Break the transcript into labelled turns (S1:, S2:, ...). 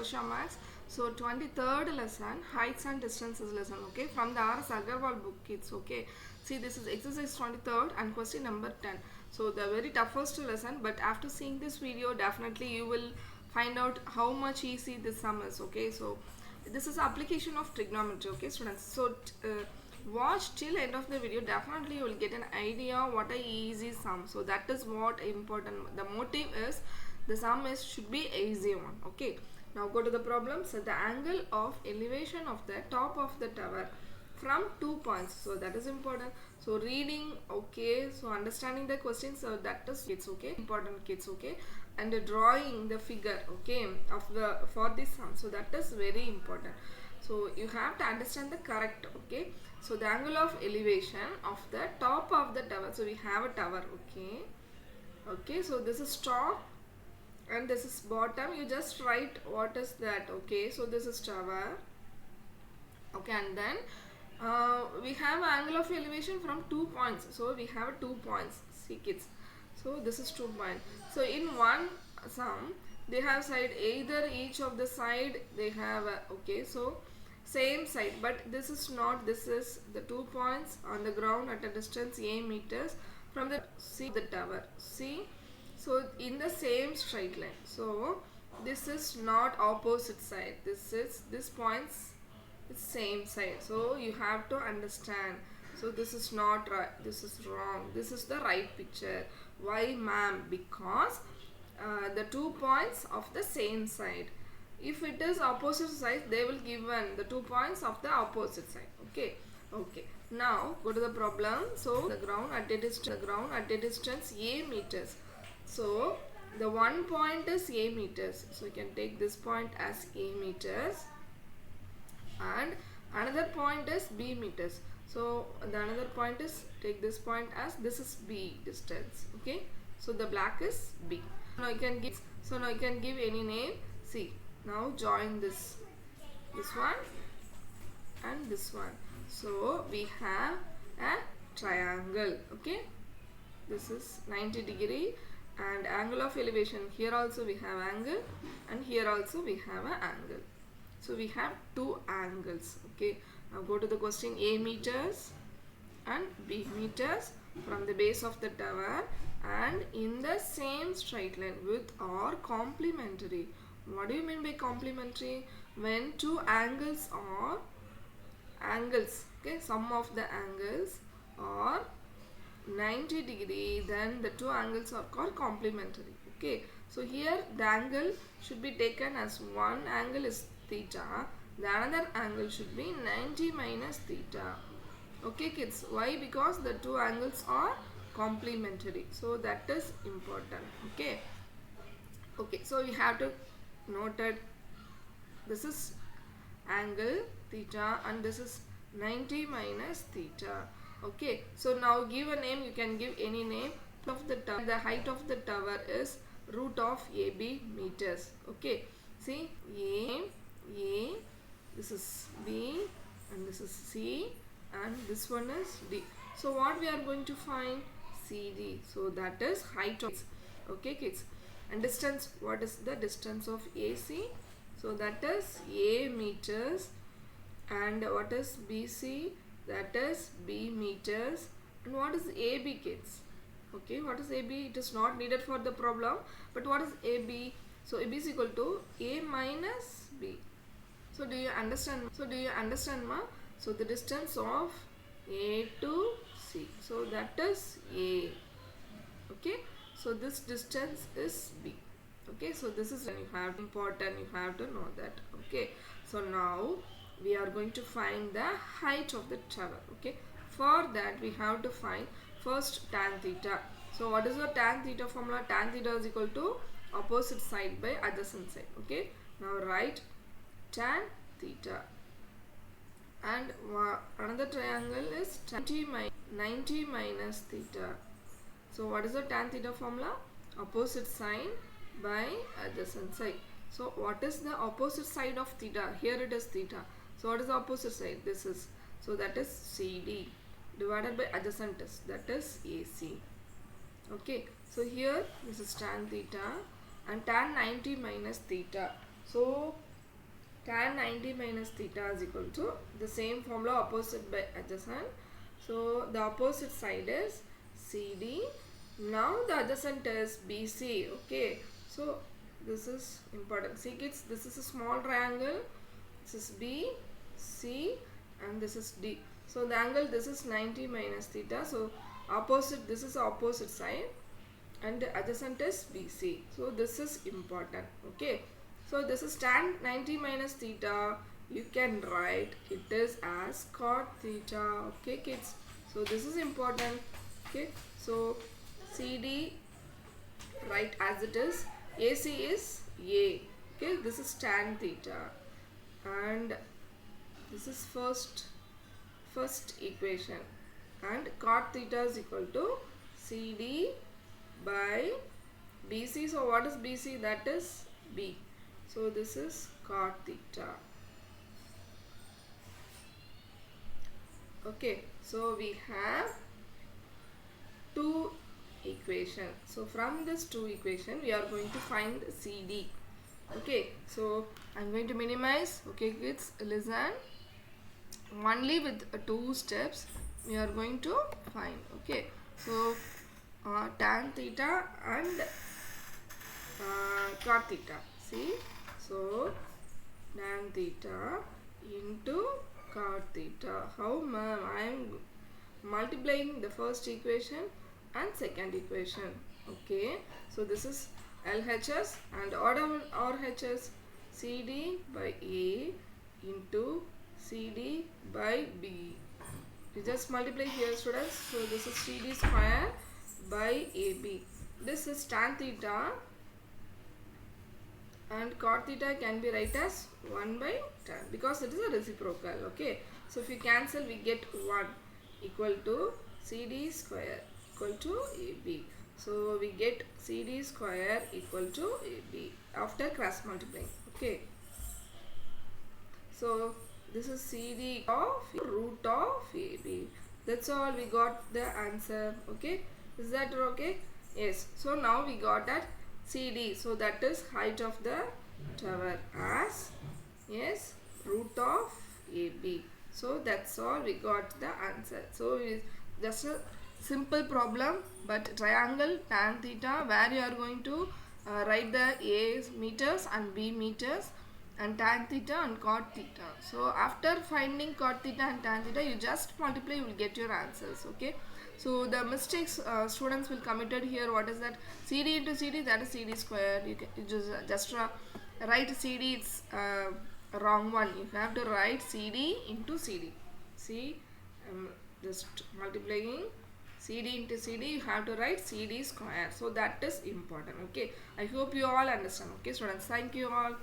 S1: Adarsh Max. So 23rd lesson, heights and distances lesson, okay, from the R.S. Agarwal book kids, okay. See, this is exercise 23rd and question number 10. So the very toughest lesson, but after seeing this video, definitely you will find out how much easy this sum is, okay. So this is application of trigonometry, okay students. So watch till end of the video, definitely you will get an idea what a easy sum. So that is what important. The motive is the sum is should be easy one, okay. Now go to the problem. So the angle of elevation of the top of the tower from 2 points, so that is important. So reading, okay, so understanding the question, so that is kids, okay, important kids, okay, and drawing the figure, okay, of the for this sum, so that is very important. So you have to understand the correct, okay. So the angle of elevation of the top of the tower, so we have a tower, okay, okay, so this is top and this is bottom. You just write what is that, okay. So this is tower, okay, and then we have angle of elevation from 2 points, so we have 2 points, see kids. So this is 2 points. So in one sum they have side, either each of the side they have okay, so same side, but this is not, this is the 2 points on the ground at a distance a meters from the see the tower, see. So in the same straight line, so this is not opposite side, this is this points it's same side, so you have to understand. So this is not right, this is wrong, this is the right picture. Why ma'am? Because the 2 points of the same side. If it is opposite side, they will given the 2 points of the opposite side, okay. Okay, now go to the problem. So the ground at a distance a meters, so the 1 point is a meters, so you can take this point as a meters and another point is b meters. So the another point is, take this point as, this is b distance, okay. So the black is b. Now you can give, so now you can give any name. See, now join this one and this one, so we have a triangle, okay. This is 90 degree and angle of elevation, here also we have angle and here also we have an angle. So we have two angles, okay. Now go to the question. A meters and b meters from the base of the tower and in the same straight line with are complementary. What do you mean by complementary? When two angles are angles, okay, sum of the angles are 90 degree, then the two angles are called complementary, okay. So here the angle should be taken as one angle is theta, the another angle should be 90 minus theta, okay kids. Why? Because the two angles are complementary, so that is important, okay. Okay, so you have to note that this is angle theta and this is 90 minus theta, okay. So now give a name, you can give any name of the tower. The height of the tower is root of AB meters, okay. See, A, this is B and this is C and this one is D. So what we are going to find? CD. So that is height of, okay kids. And distance, what is the distance of AC? So that is A meters. And what is BC? That is B meters. And what is AB kids? Okay, what is AB? It is not needed for the problem, but what is AB? So AB is equal to A minus B. So do you understand? Ma? So the distance of A to C, so that is A, okay. So this distance is B, okay. So this is when you have important, you have to know that, okay. So now we are going to find the height of the tower, okay. For that we have to find first tan theta. So what is the tan theta formula? Tan theta is equal to opposite side by adjacent side, okay. Now write tan theta and another triangle is 90 minus theta. So what is the tan theta formula? Opposite side by adjacent side. So what is the opposite side of theta? Here it is theta. So what is the opposite side? This is, so that is CD divided by adjacent is, that is AC, okay. So here this is tan theta and tan 90 minus theta. So tan 90 minus theta is equal to the same formula, opposite by adjacent. So the opposite side is CD. Now the adjacent is BC. Okay, so this is important. See kids, this is a small triangle. This is B, C, and this is D. So the angle, this is 90 minus theta. So opposite, this is opposite side, and the adjacent is BC. So this is important. Okay, so this is tan 90 minus theta. You can write it is as cot theta. Okay kids, so this is important. Okay, so CD write as it is. AC is A. Okay, this is tan theta, and this is first equation, and cot theta is equal to CD by BC. So what is BC? That is B. So this is cot theta. Okay, so we have two equation. So from this two equation we are going to find CD. Okay, so I'm going to minimize. Okay kids, listen. Only with two steps we are going to find. Okay, so tan theta and cot theta. See, so tan theta into cot theta. How, ma'am? I am multiplying the first equation and second equation. Okay, so this is LHS and RHS. CD by A into CD by B. You just multiply here, students. So this is CD square by AB. This is tan theta, and cot theta can be write as 1 by tan because it is a reciprocal. Okay, so if you cancel, we get 1 equal to CD square equal to AB. So we get CD square equal to AB after cross multiplying. Okay, so this is CD of root of AB. That's all, we got the answer. Okay, is that okay? Yes. So now we got that CD. So that is height of the tower as, yes, root of AB. So that's all, we got the answer. So it's just a simple problem, but triangle tan theta, where you are going to write the A meters and B meters, and tan theta and cot theta. So after finding cot theta and tan theta, you just multiply, you will get your answers. Okay, so the mistakes students will committed here, what is that? CD into CD, that is CD square. You just write CD, it's wrong one. You have to write CD into CD. See, just multiplying CD into CD, you have to write CD square. So that is important. Okay, I hope you all understand. Okay students, thank you all.